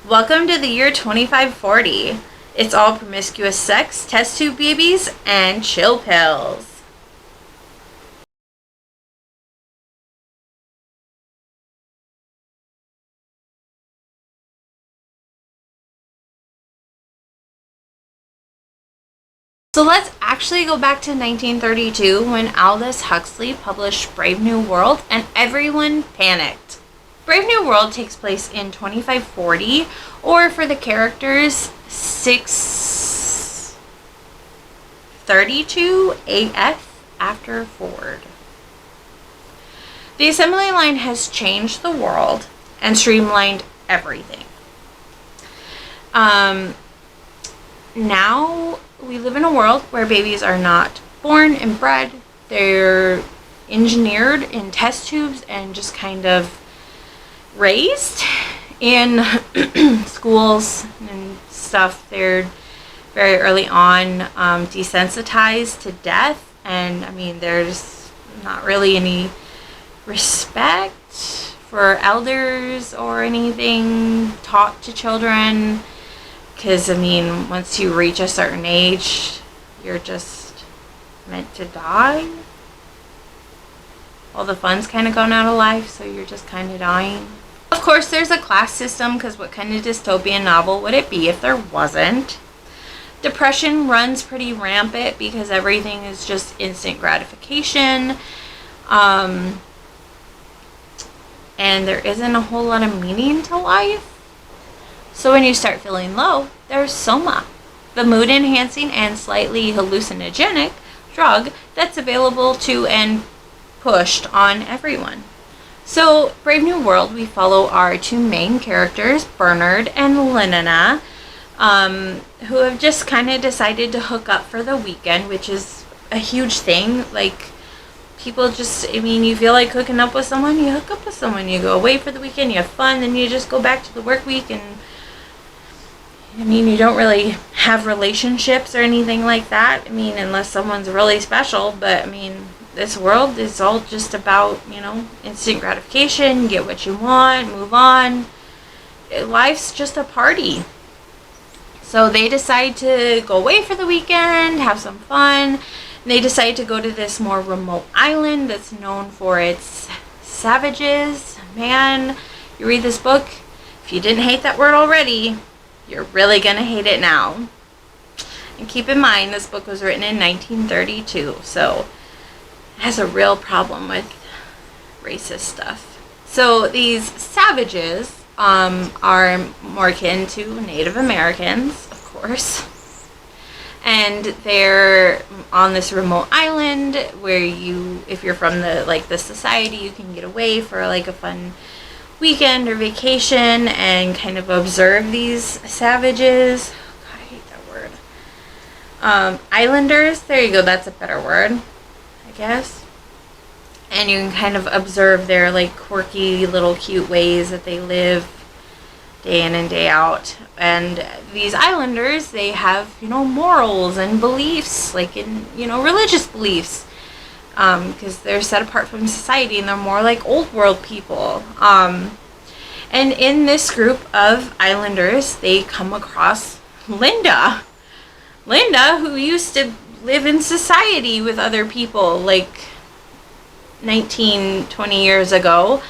Welcome to the year 2540. It's all promiscuous sex, test tube babies, and chill pills. So let's actually go back to 1932 when Aldous Huxley published Brave New World and everyone panicked. Brave New World takes place in 2540, or for the characters, 632 AF after Ford. The assembly line has changed the world and streamlined everything. Now we live in a world where babies are not born and bred. They're engineered in test tubes and just kind of raised in schools and stuff. They're very early on desensitized to death, and there's not really any respect for elders or anything taught to children, because once you reach a certain age, you're just meant to die. All the fun's kind of gone out of life, so you're just kind of dying. Of course, there's a class system, because what kind of dystopian novel would it be if there wasn't? Depression runs pretty rampant because everything is just instant gratification. And there isn't a whole lot of meaning to life. So when you start feeling low, there's Soma, the mood-enhancing and slightly hallucinogenic drug that's available to and pushed on everyone. So, Brave New World, we follow our two main characters, Bernard and Lenina, who have just kind of decided to hook up for the weekend, which is a huge thing. Like, people just, you feel like hooking up with someone, you hook up with someone, you go away for the weekend, you have fun, then you just go back to the work week, and you don't really have relationships or anything like that, unless someone's really special. But this world is all just about, instant gratification, get what you want, move on. Life's just a party. So they decide to go away for the weekend, have some fun. And they decide to go to this more remote island that's known for its savages. Man, you read this book, if you didn't hate that word already, you're really gonna hate it now. And keep in mind, this book was written in 1932, so it has a real problem with racist stuff. So these savages are more akin to Native Americans, of course. And they're on this remote island where if you're from the society, you can get away for a fun weekend or vacation and kind of observe these savages. God, I hate that word. Islanders, there you go, that's a better word, I guess. And you can kind of observe their quirky little cute ways that they live day in and day out. And these islanders, they have morals and beliefs, religious beliefs, because they're set apart from society and they're more like old world people. And in this group of islanders, they come across Linda, who used to live in society with other people 19-20 years ago,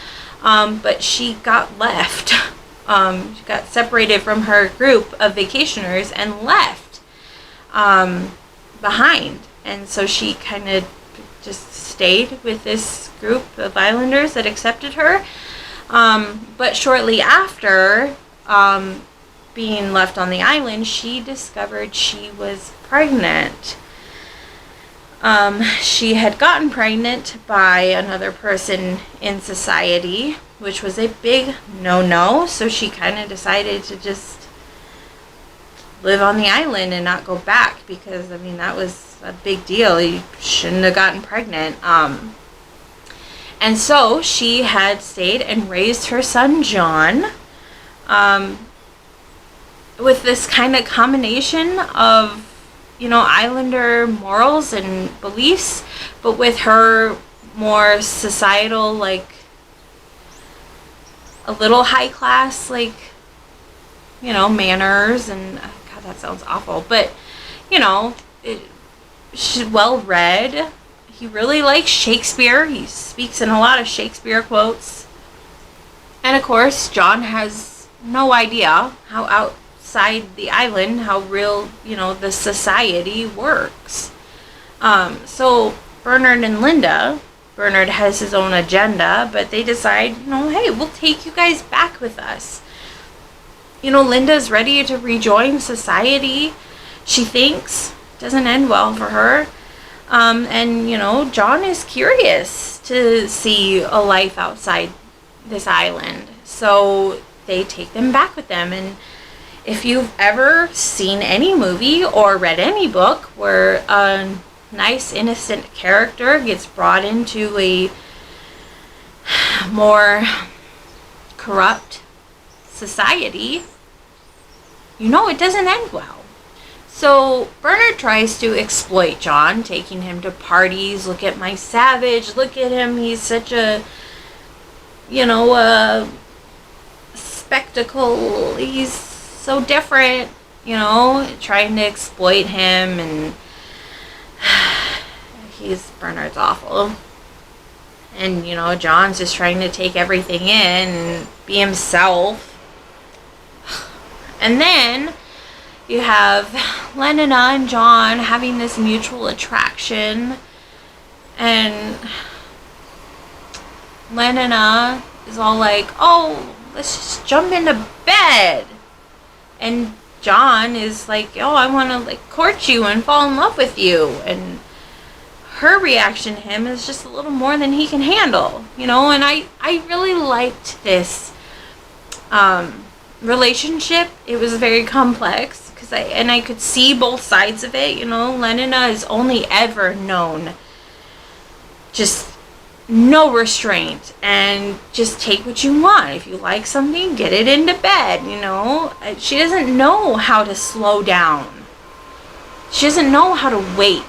but she got left. She got separated from her group of vacationers and left behind. And so she kind of just stayed with this group of islanders that accepted her. But shortly after being left on the island, she discovered she was pregnant. She had gotten pregnant by another person in society, which was a big no-no, so she kind of decided to just live on the island and not go back, because that was a big deal. You shouldn't have gotten pregnant. And so she had stayed and raised her son John with this kind of combination of islander morals and beliefs, but with her more societal, a little high class, manners, and God, that sounds awful, but she's well read. He really likes Shakespeare. He speaks in a lot of Shakespeare quotes. And of course, John has no idea how outside the island, how real, the society works. So Bernard and Linda, Bernard has his own agenda, but they decide, hey, we'll take you guys back with us. Linda's ready to rejoin society. She thinks. Doesn't end well for her. And John is curious to see a life outside this island. So they take them back with them. And if you've ever seen any movie or read any book where a nice, innocent character gets brought into a more corrupt society, it doesn't end well. So Bernard tries to exploit John, taking him to parties. Look at my savage. Look at him. He's such a, a spectacle. He's so different, trying to exploit him. And Bernard's awful. And, John's just trying to take everything in and be himself. And then you have Lenina and John having this mutual attraction. And Lenina is all like, oh, let's just jump into bed. And John is like, oh, I want to court you and fall in love with you. And her reaction to him is just a little more than he can handle, and I really liked this relationship. It was very complex because I could see both sides of it. Lenina has only ever known just no restraint and just take what you want. If you like something, get it into bed. She doesn't know how to slow down. She doesn't know how to wait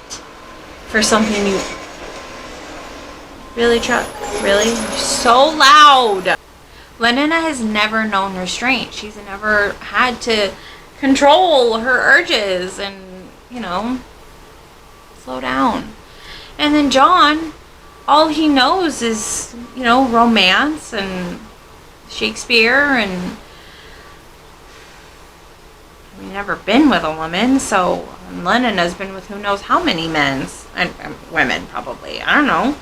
for something new. Really, truck? Really? You're so loud. Lenina has never known restraint. She's never had to control her urges and, slow down. And then John, all he knows is, romance and Shakespeare, and we've never been with a woman, so Lenina's been with who knows how many men and women, probably. I don't know.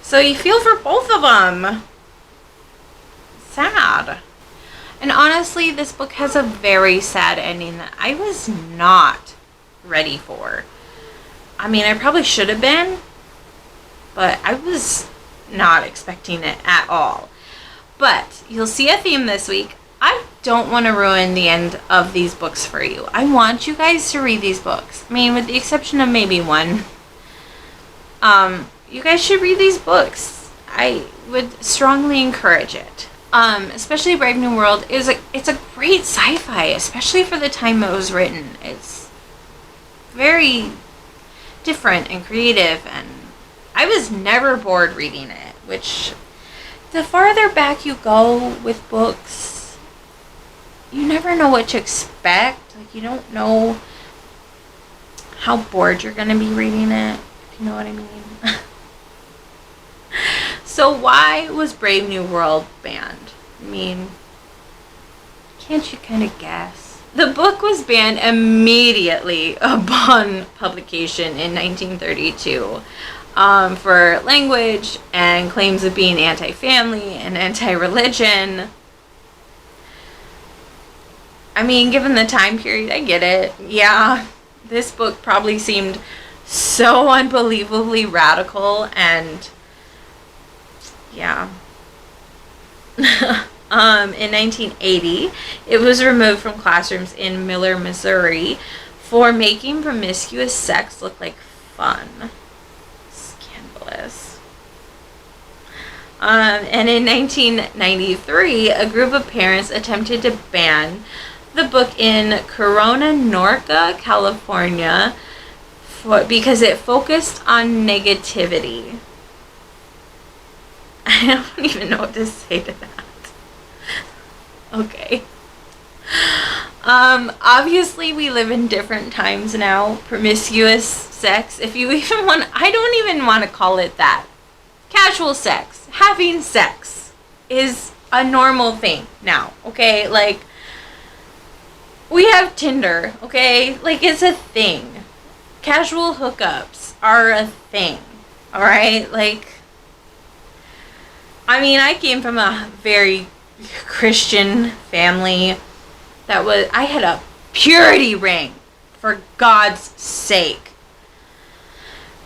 So you feel for both of them. Sad. And honestly, this book has a very sad ending that I was not ready for. I mean, I probably should have been, but I was not expecting it at all. But you'll see a theme this week. I don't want to ruin the end of these books for you. I want you guys to read these books. I mean, with the exception of maybe one. You guys should read these books. I would strongly encourage it. Especially Brave New World. It's a great sci-fi, especially for the time it was written. It's very different and creative, and I was never bored reading it, which the farther back you go with books, you never know what to expect. You don't know how bored you're going to be reading it, if you know what I mean. So why was Brave New World banned? I mean, can't you kind of guess? The book was banned immediately upon publication in 1932 for language and claims of being anti-family and anti-religion. I mean, given the time period, I get it. Yeah, this book probably seemed so unbelievably radical, and yeah. In 1980, it was removed from classrooms in Miller, Missouri for making promiscuous sex look like fun. Scandalous. And in 1993, a group of parents attempted to ban the book in Corona, Norca, California, because it focused on negativity. I don't even know what to say to that. Okay. Obviously we live in different times now. Promiscuous sex, if you even want, I don't even want to call it that. Casual sex, having sex is a normal thing now, okay? Like, we have Tinder, okay? Like, it's a thing. Casual hookups are a thing, alright? Like, I mean, I came from a very Christian family that was, I had a purity ring, for God's sake.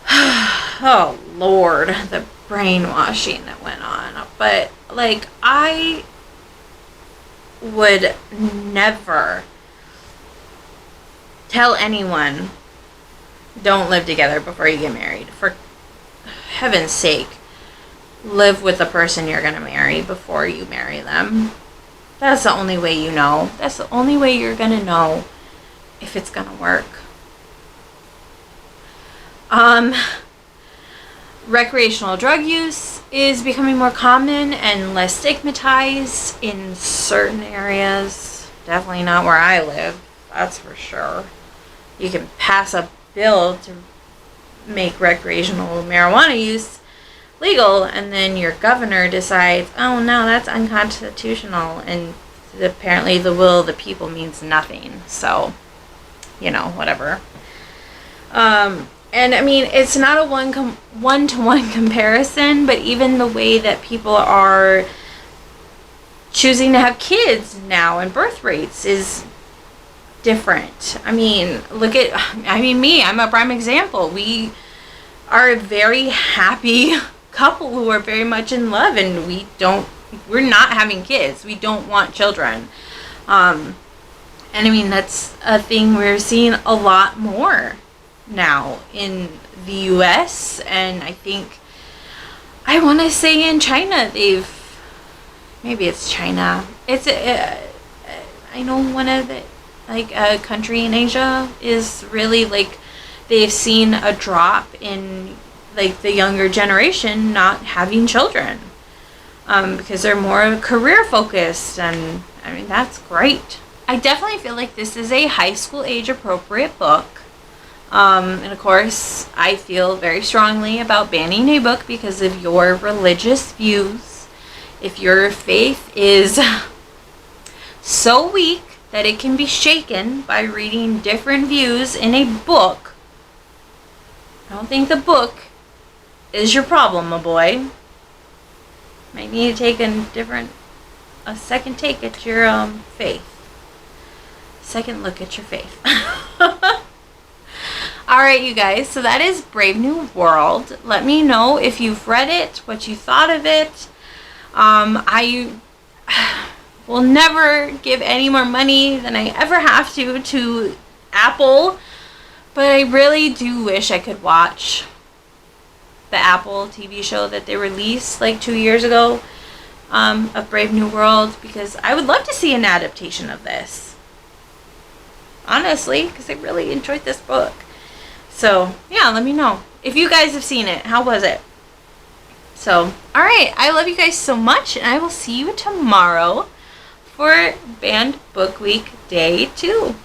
Oh, Lord, the brainwashing that went on. But, like, I would never tell anyone, don't live together before you get married. For heaven's sake, live with the person you're going to marry before you marry them. That's the only way you know. That's the only way you're going to know if it's going to work. Recreational drug use is becoming more common and less stigmatized in certain areas. Definitely not where I live, that's for sure. You can pass a bill to make recreational marijuana use legal, and then your governor decides, oh no, that's unconstitutional, and apparently the will of the people means nothing. So, you know, whatever. And I mean, it's not a one-to-one comparison, but even the way that people are choosing to have kids now and birth rates is different. I mean, me, I'm a prime example. We are a very happy couple who are very much in love, and we're not having kids. We don't want children. And I mean, that's a thing we're seeing a lot more now in the US, and I want to say in China, maybe it's China. I know one of the, a country in Asia is really, they've seen a drop in, the younger generation not having children, because they're more career focused, and I mean, that's great. I definitely feel like this is a high school age appropriate book. And of course, I feel very strongly about banning a book because of your religious views. If your faith is so weak that it can be shaken by reading different views in a book, I don't think the book is your problem, my boy. Might need to take a second take at your faith. Second look at your faith. Alright, you guys, so that is Brave New World. Let me know if you've read it, what you thought of it. I will never give any more money than I ever have to Apple, but I really do wish I could watch the Apple TV show that they released 2 years ago of Brave New World, because I would love to see an adaptation of this. Honestly, because I really enjoyed this book. So, yeah, let me know. If you guys have seen it, how was it? So, alright, I love you guys so much, and I will see you tomorrow for Banned Book Week Day 2.